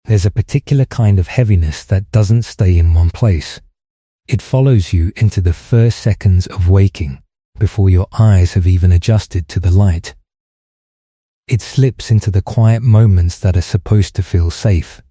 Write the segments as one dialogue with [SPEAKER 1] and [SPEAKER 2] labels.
[SPEAKER 1] There's a particular kind of heaviness that doesn't stay in one place. It follows you into the first seconds of waking, before your eyes have even adjusted to the light. It slips into the quiet moments that are supposed to feel safe.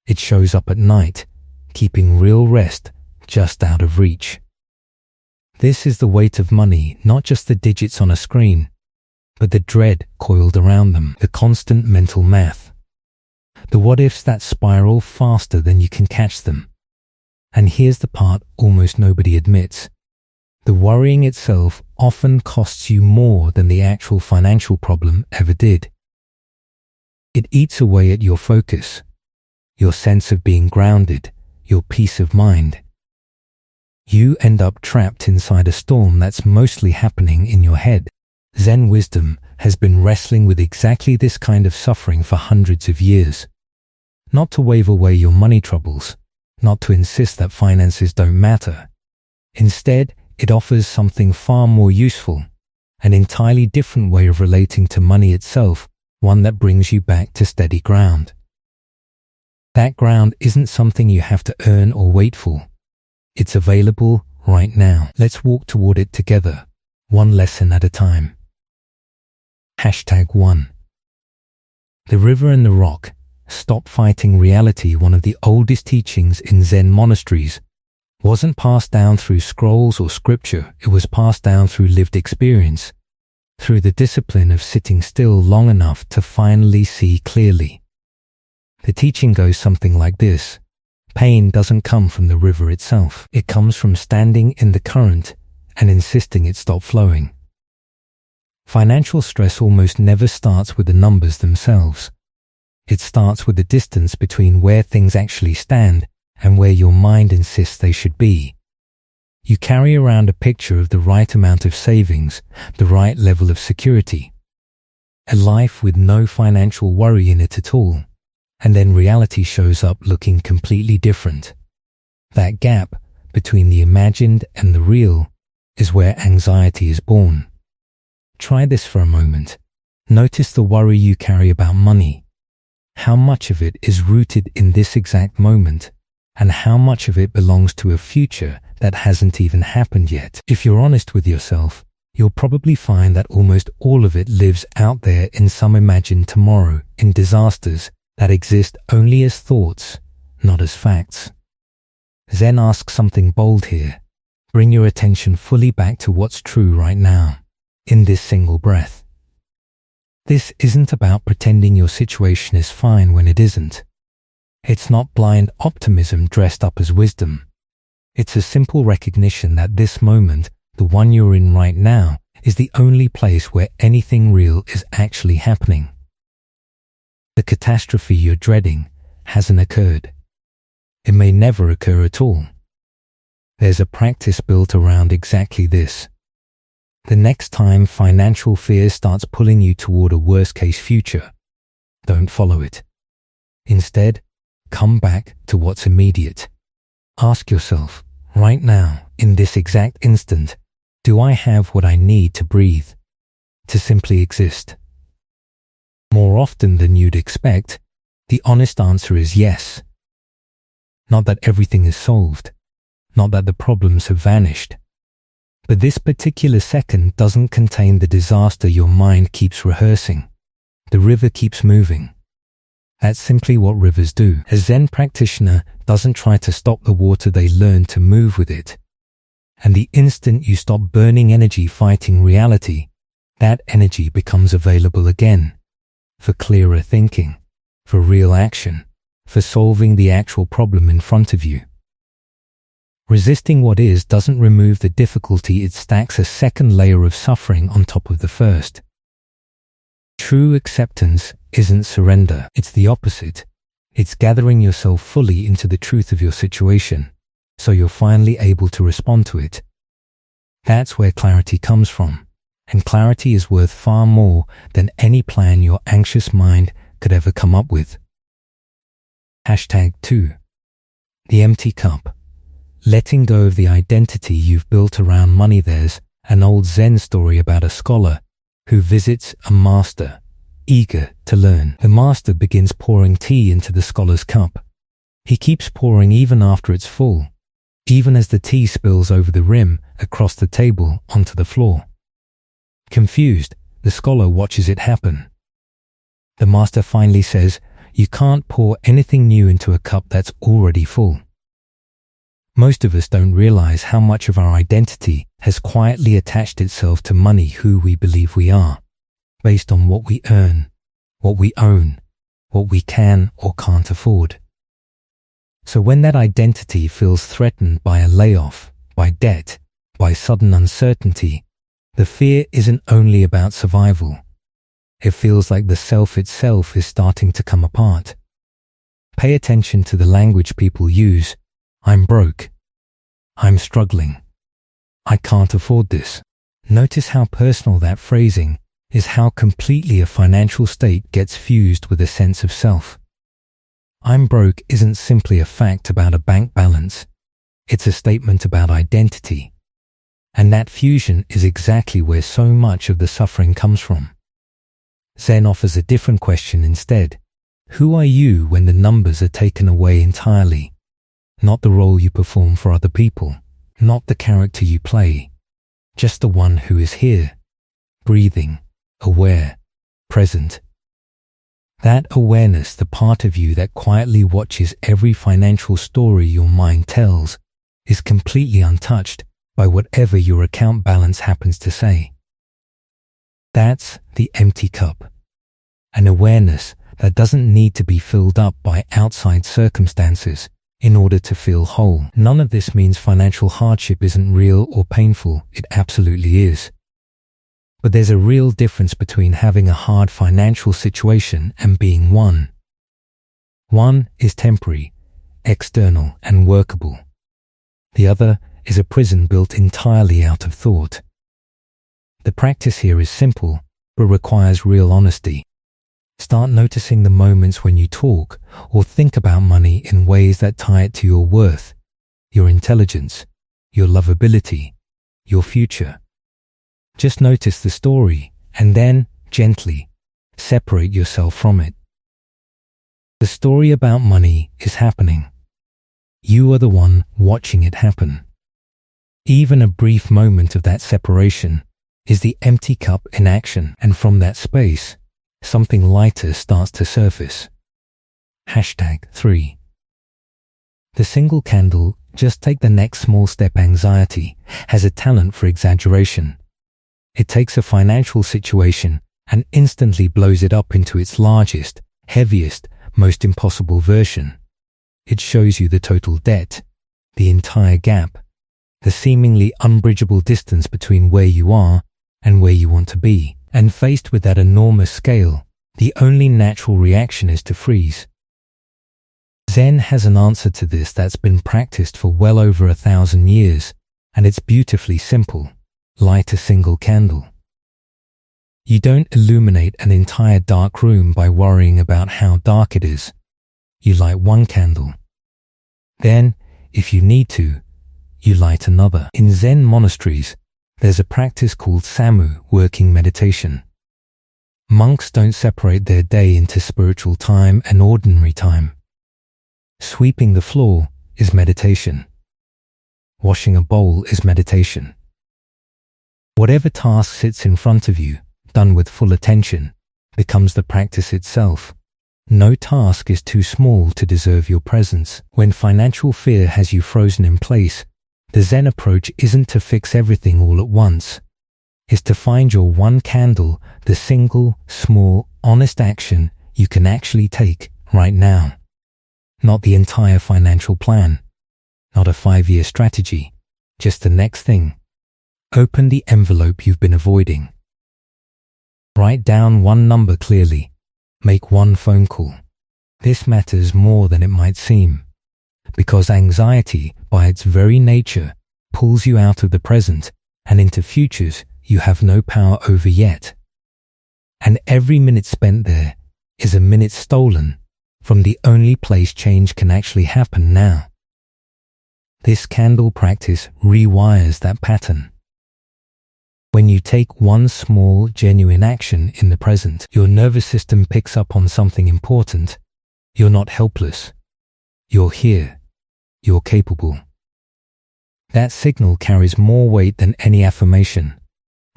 [SPEAKER 1] It shows up at night, keeping real rest just out of reach. This is the weight of money, not just the digits on a screen, but the dread coiled around them, the constant mental math, the what-ifs that spiral faster than you can catch them. And here's the part almost nobody admits. The worrying itself often costs you more than the actual financial problem ever did. It eats away at your focus, your sense of being grounded, your peace of mind. You end up trapped inside a storm that's mostly happening in your head. Zen wisdom has been wrestling with exactly this kind of suffering for hundreds of years. Not to wave away your money troubles, not to insist that finances don't matter. Instead, it offers something far more useful, an entirely different way of relating to money itself, one that brings you back to steady ground. That ground isn't something you have to earn or wait for. It's available right now. Let's walk toward it together, one lesson at a time. #1. The River and the Rock. Stop fighting reality, one of the oldest teachings in Zen monasteries, wasn't passed down through scrolls or scripture. It was passed down through lived experience, through the discipline of sitting still long enough to finally see clearly. The teaching goes something like this. Pain doesn't come from the river itself. It comes from standing in the current and insisting it stop flowing. Financial stress almost never starts with the numbers themselves. It starts with the distance between where things actually stand and where your mind insists they should be. You carry around a picture of the right amount of savings, the right level of security, a life with no financial worry in it at all, and then reality shows up looking completely different. That gap between the imagined and the real is where anxiety is born. Try this for a moment. Notice the worry you carry about money. How much of it is rooted in this exact moment, and how much of it belongs to a future that hasn't even happened yet? If you're honest with yourself, you'll probably find that almost all of it lives out there in some imagined tomorrow, in disasters that exist only as thoughts, not as facts. Zen asks something bold here. Bring your attention fully back to what's true right now, in this single breath. This isn't about pretending your situation is fine when it isn't. It's not blind optimism dressed up as wisdom. It's a simple recognition that this moment, the one you're in right now, is the only place where anything real is actually happening. The catastrophe you're dreading hasn't occurred. It may never occur at all. There's a practice built around exactly this. The next time financial fear starts pulling you toward a worst-case future, don't follow it. Instead, come back to what's immediate. Ask yourself, right now, in this exact instant, do I have what I need to breathe, to simply exist? More often than you'd expect, the honest answer is yes. Not that everything is solved, not that the problems have vanished, but this particular second doesn't contain the disaster your mind keeps rehearsing. The river keeps moving. That's simply what rivers do. A Zen practitioner doesn't try to stop the water, they learn to move with it. And the instant you stop burning energy fighting reality, that energy becomes available again, for clearer thinking, for real action, for solving the actual problem in front of you. Resisting what is doesn't remove the difficulty, it stacks a second layer of suffering on top of the first. True acceptance isn't surrender, it's the opposite. It's gathering yourself fully into the truth of your situation, so you're finally able to respond to it. That's where clarity comes from, and clarity is worth far more than any plan your anxious mind could ever come up with. #2. The empty cup. Letting go of the identity you've built around money. There's an old Zen story about a scholar who visits a master, eager to learn. The master begins pouring tea into the scholar's cup. He keeps pouring even after it's full, even as the tea spills over the rim, across the table, onto the floor. Confused, the scholar watches it happen. The master finally says, "You can't pour anything new into a cup that's already full." Most of us don't realize how much of our identity has quietly attached itself to money, who we believe we are, based on what we earn, what we own, what we can or can't afford. So when that identity feels threatened by a layoff, by debt, by sudden uncertainty, the fear isn't only about survival. It feels like the self itself is starting to come apart. Pay attention to the language people use. "I'm broke. I'm struggling. I can't afford this." Notice how personal that phrasing is, how completely a financial state gets fused with a sense of self. "I'm broke" isn't simply a fact about a bank balance. It's a statement about identity. And that fusion is exactly where so much of the suffering comes from. Zen offers a different question instead. Who are you when the numbers are taken away entirely? Not the role you perform for other people, not the character you play, just the one who is here, breathing, aware, present. That awareness, the part of you that quietly watches every financial story your mind tells, is completely untouched by whatever your account balance happens to say. That's the empty cup, an awareness that doesn't need to be filled up by outside circumstances in order to feel whole. None of this means financial hardship isn't real or painful. It absolutely is. But there's a real difference between having a hard financial situation and being one. One is temporary, external, and workable. The other is a prison built entirely out of thought. The practice here is simple, but requires real honesty. Start noticing the moments when you talk or think about money in ways that tie it to your worth, your intelligence, your lovability, your future. Just notice the story and then, gently, separate yourself from it. The story about money is happening. You are the one watching it happen. Even a brief moment of that separation is the empty cup in action, and from that space, something lighter starts to surface. #3. The single candle, just take the next small step anxiety, has a talent for exaggeration. It takes a financial situation and instantly blows it up into its largest, heaviest, most impossible version. It shows you the total debt, the entire gap, the seemingly unbridgeable distance between where you are and where you want to be. And faced with that enormous scale, the only natural reaction is to freeze. Zen has an answer to this that's been practiced for well over 1,000 years, and it's beautifully simple. Light a single candle. You don't illuminate an entire dark room by worrying about how dark it is. You light one candle. Then, if you need to, you light another. In Zen monasteries, there's a practice called Samu, working meditation. Monks don't separate their day into spiritual time and ordinary time. Sweeping the floor is meditation. Washing a bowl is meditation. Whatever task sits in front of you, done with full attention, becomes the practice itself. No task is too small to deserve your presence. When financial fear has you frozen in place, the Zen approach isn't to fix everything all at once. It's to find your one candle, the single, small, honest action you can actually take right now. Not the entire financial plan. Not a 5-year strategy. Just the next thing. Open the envelope you've been avoiding. Write down one number clearly. Make one phone call. This matters more than it might seem, because anxiety, by its very nature, pulls you out of the present and into futures you have no power over yet. And every minute spent there is a minute stolen from the only place change can actually happen now. This candle practice rewires that pattern. When you take one small, genuine action in the present, your nervous system picks up on something important. You're not helpless. You're here. You're capable. That signal carries more weight than any affirmation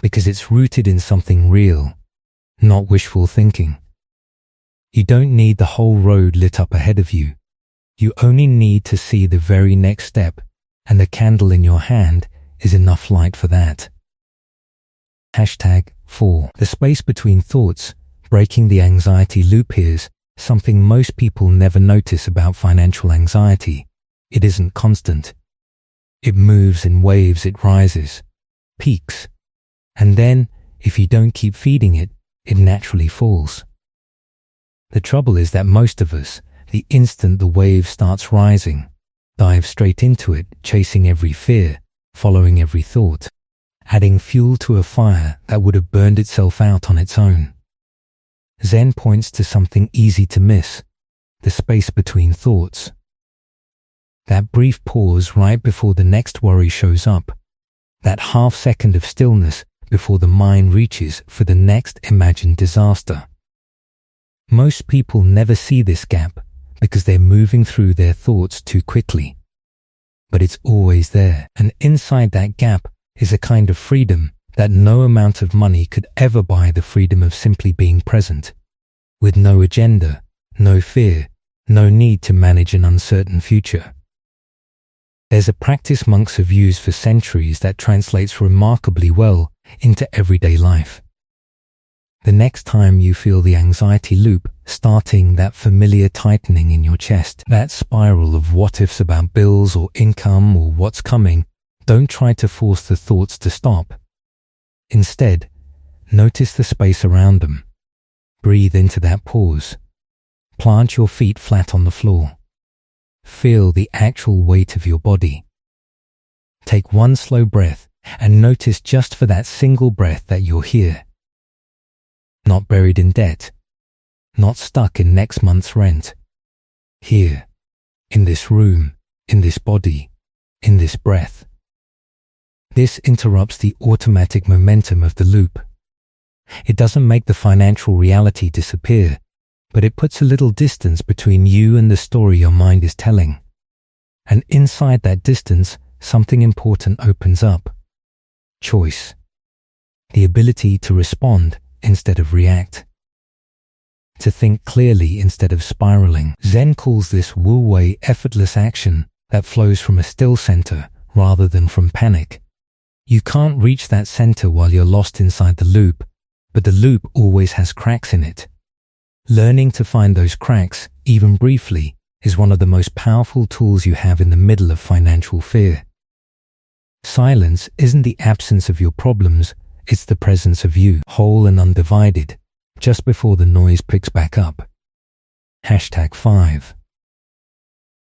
[SPEAKER 1] because it's rooted in something real, not wishful thinking. You don't need the whole road lit up ahead of you. You only need to see the very next step, and the candle in your hand is enough light for that. #4. The space between thoughts, breaking the anxiety loop. Here's something most people never notice about financial anxiety. It isn't constant. It moves in waves. It rises, peaks, and then, if you don't keep feeding it, it naturally falls. The trouble is that most of us, the instant the wave starts rising, dive straight into it, chasing every fear, following every thought, adding fuel to a fire that would have burned itself out on its own. Zen points to something easy to miss, the space between thoughts. That brief pause right before the next worry shows up, that half second of stillness before the mind reaches for the next imagined disaster. Most people never see this gap because they're moving through their thoughts too quickly. But it's always there, and inside that gap is a kind of freedom that no amount of money could ever buy. The freedom of simply being present, with no agenda, no fear, no need to manage an uncertain future. There's a practice monks have used for centuries that translates remarkably well into everyday life. The next time you feel the anxiety loop starting, that familiar tightening in your chest, that spiral of what-ifs about bills or income or what's coming, don't try to force the thoughts to stop. Instead, notice the space around them. Breathe into that pause. Plant your feet flat on the floor. Feel the actual weight of your body. Take one slow breath and notice just for that single breath that you're here. Not buried in debt. Not stuck in next month's rent. Here, in this room, in this body, in this breath. This interrupts the automatic momentum of the loop. It doesn't make the financial reality disappear, but it puts a little distance between you and the story your mind is telling. And inside that distance, something important opens up. Choice. The ability to respond instead of react. To think clearly instead of spiraling. Zen calls this wu-wei, effortless action that flows from a still center rather than from panic. You can't reach that center while you're lost inside the loop, but the loop always has cracks in it. Learning to find those cracks, even briefly, is one of the most powerful tools you have in the middle of financial fear. Silence isn't the absence of your problems, it's the presence of you, whole and undivided, just before the noise picks back up. #5.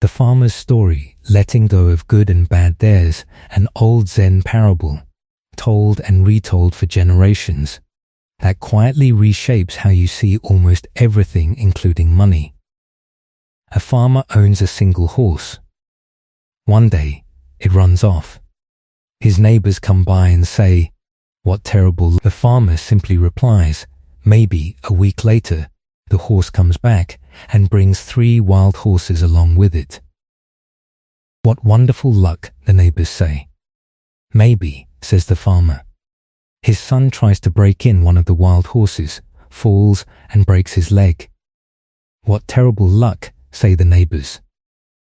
[SPEAKER 1] The farmer's story, letting go of good and bad. There's an old Zen parable, told and retold for generations, that quietly reshapes how you see almost everything, including money. A farmer owns a single horse. One day, it runs off. His neighbors come by and say, "What terrible luck." The farmer simply replies, maybe a week later, the horse comes back and brings 3 wild horses along with it. "What wonderful luck," the neighbors say. "Maybe," says the farmer. His son tries to break in one of the wild horses, falls and breaks his leg. "What terrible luck," say the neighbors.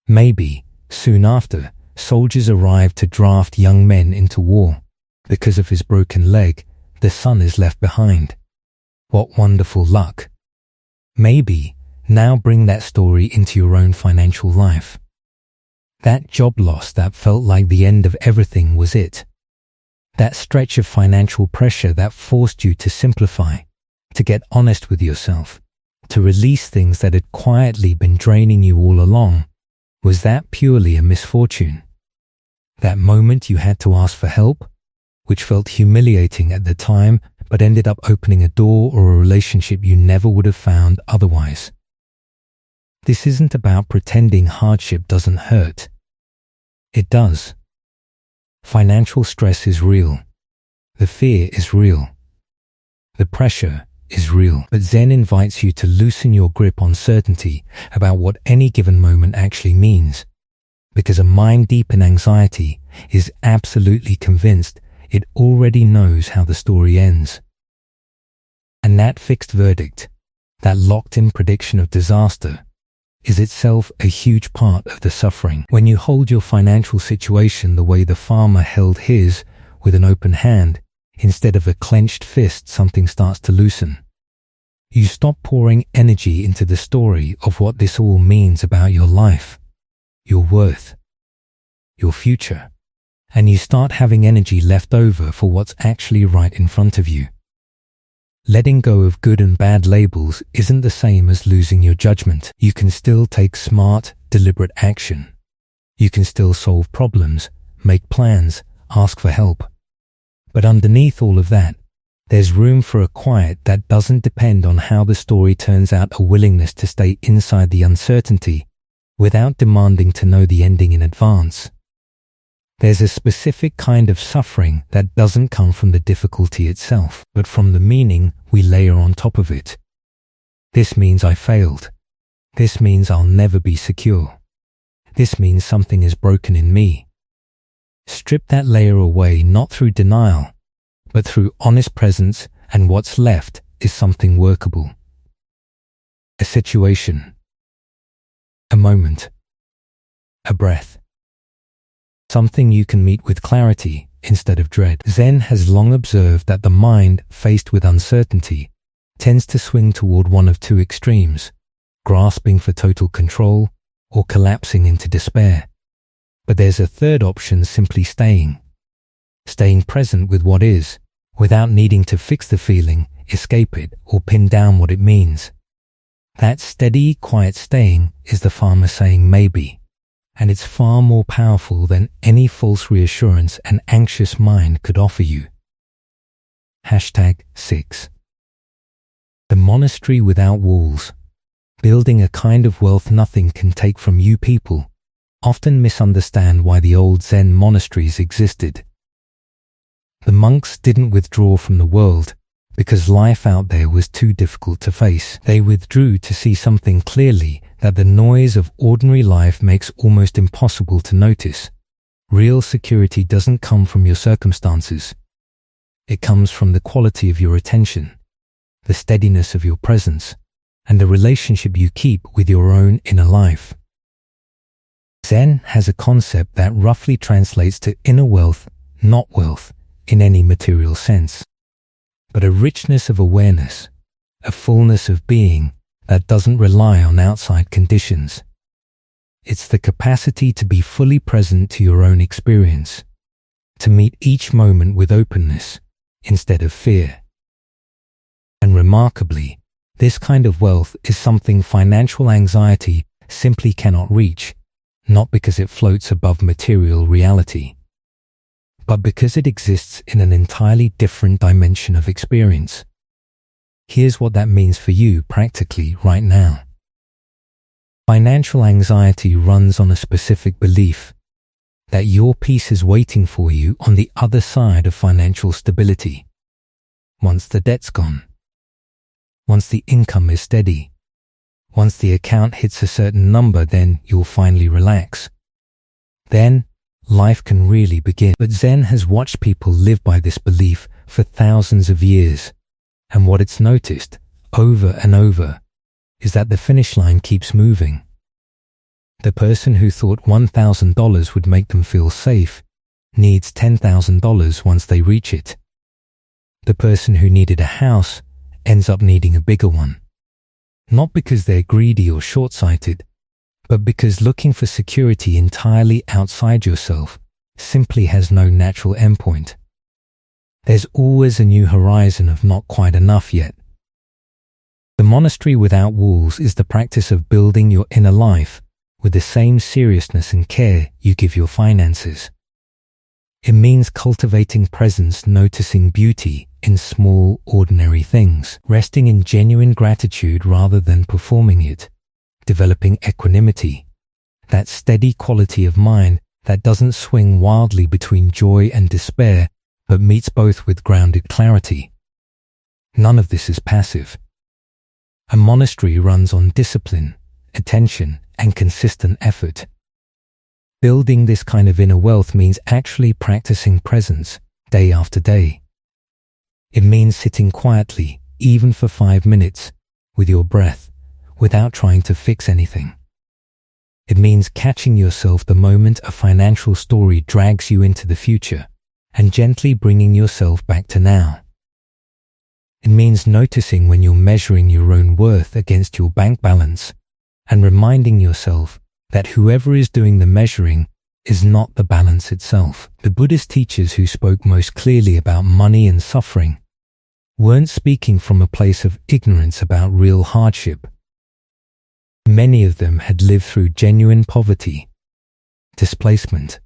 [SPEAKER 1] Maybe, soon after, soldiers arrive to draft young men into war. Because of his broken leg, the son is left behind. What wonderful luck. Maybe, now bring that story into your own financial life. That job loss that felt like the end of everything was it. That stretch of financial pressure that forced you to simplify, to get honest with yourself, to release things that had quietly been draining you all along. Was that purely a misfortune? That moment you had to ask for help, which felt humiliating at the time, but ended up opening a door or a relationship you never would have found otherwise. This isn't about pretending hardship doesn't hurt. It does. Financial stress is real. The fear is real. The pressure is real. But Zen invites you to loosen your grip on certainty about what any given moment actually means. Because a mind deep in anxiety is absolutely convinced it already knows how the story ends. And that fixed verdict, that locked-in prediction of disaster, is itself a huge part of the suffering. When you hold your financial situation the way the farmer held his, with an open hand, instead of a clenched fist, something starts to loosen. You stop pouring energy into the story of what this all means about your life, your worth, your future, and you start having energy left over for what's actually right in front of you. Letting go of good and bad labels isn't the same as losing your judgment. You can still take smart, deliberate action. You can still solve problems, make plans, ask for help. But underneath all of that, there's room for a quiet that doesn't depend on how the story turns out, a willingness to stay inside the uncertainty without demanding to know the ending in advance. There's a specific kind of suffering that doesn't come from the difficulty itself, but from the meaning we layer on top of it. This means I failed. This means I'll never be secure. This means something is broken in me. Strip that layer away, not through denial, but through honest presence, and what's left is something workable. A situation. A moment. A breath. Something you can meet with clarity instead of dread. Zen has long observed that the mind, faced with uncertainty, tends to swing toward one of two extremes, grasping for total control or collapsing into despair. But there's a third option: simply staying present with what is, without needing to fix the feeling, escape it, or pin down what it means. That steady, quiet staying is the farmer saying maybe. And it's far more powerful than any false reassurance an anxious mind could offer you. #6. The monastery without walls. Building a kind of wealth nothing can take from you. People often misunderstand why the old Zen monasteries existed. The monks didn't withdraw from the world because life out there was too difficult to face. They withdrew to see something clearly that the noise of ordinary life makes almost impossible to notice. Real security doesn't come from your circumstances. It comes from the quality of your attention, the steadiness of your presence, and the relationship you keep with your own inner life. Zen has a concept that roughly translates to inner wealth, not wealth in any material sense, but a richness of awareness, a fullness of being that doesn't rely on outside conditions. It's the capacity to be fully present to your own experience, to meet each moment with openness instead of fear. And remarkably, this kind of wealth is something financial anxiety simply cannot reach, not because it floats above material reality, but because it exists in an entirely different dimension of experience. Here's what that means for you practically right now. Financial anxiety runs on a specific belief that your peace is waiting for you on the other side of financial stability. Once the debt's gone, once the income is steady, once the account hits a certain number, then you'll finally relax. Then life can really begin. But Zen has watched people live by this belief for thousands of years. And what it's noticed, over and over, is that the finish line keeps moving. The person who thought $1,000 would make them feel safe needs $10,000 once they reach it. The person who needed a house ends up needing a bigger one. Not because they're greedy or short-sighted, but because looking for security entirely outside yourself simply has no natural endpoint. There's always a new horizon of not quite enough yet. The monastery without walls is the practice of building your inner life with the same seriousness and care you give your finances. It means cultivating presence, noticing beauty in small, ordinary things, resting in genuine gratitude rather than performing it, developing equanimity, that steady quality of mind that doesn't swing wildly between joy and despair, but meets both with grounded clarity. None of this is passive. A monastery runs on discipline, attention, and consistent effort. Building this kind of inner wealth means actually practicing presence day after day. It means sitting quietly, even for 5 minutes, with your breath, without trying to fix anything. It means catching yourself the moment a financial story drags you into the future and gently bringing yourself back to now. It means noticing when you're measuring your own worth against your bank balance and reminding yourself that whoever is doing the measuring is not the balance itself. The Buddhist teachers who spoke most clearly about money and suffering weren't speaking from a place of ignorance about real hardship. Many of them had lived through genuine poverty, displacement,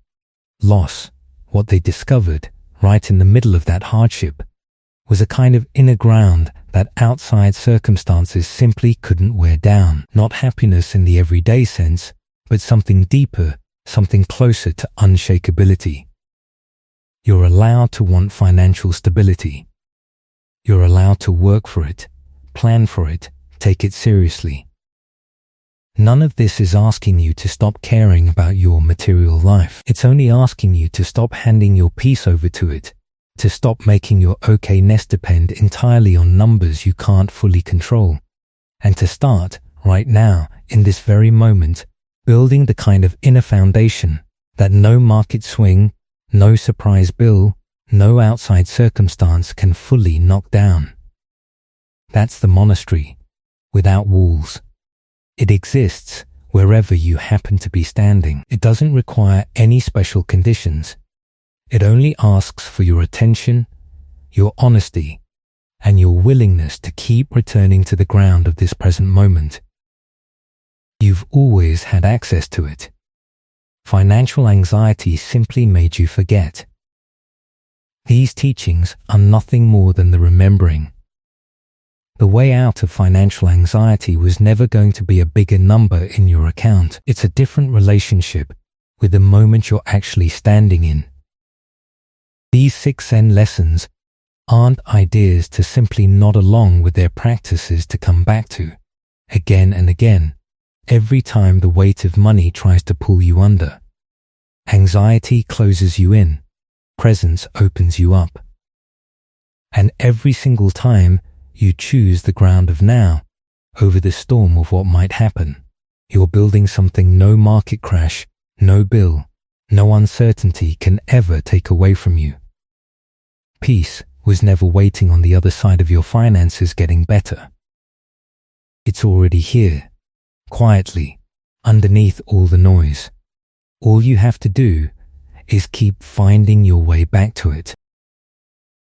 [SPEAKER 1] loss. What they discovered, right in the middle of that hardship, was a kind of inner ground that outside circumstances simply couldn't wear down. Not happiness in the everyday sense, but something deeper, something closer to unshakability. You're allowed to want financial stability. You're allowed to work for it, plan for it, take it seriously. None of this is asking you to stop caring about your material life. It's only asking you to stop handing your peace over to it, to stop making your okayness depend entirely on numbers you can't fully control, and to start, right now, in this very moment, building the kind of inner foundation that no market swing, no surprise bill, no outside circumstance can fully knock down. That's the monastery, without walls. It exists wherever you happen to be standing. It doesn't require any special conditions. It only asks for your attention, your honesty, and your willingness to keep returning to the ground of this present moment. You've always had access to it. Financial anxiety simply made you forget. These teachings are nothing more than the remembering. The way out of financial anxiety was never going to be a bigger number in your account. It's a different relationship with the moment you're actually standing in. These 6 Zen lessons aren't ideas to simply nod along with their practices to come back to, again and again, every time the weight of money tries to pull you under. Anxiety closes you in, presence opens you up. And every single time you choose the ground of now over the storm of what might happen, you're building something no market crash, no bill, no uncertainty can ever take away from you. Peace was never waiting on the other side of your finances getting better. It's already here, quietly, underneath all the noise. All you have to do is keep finding your way back to it.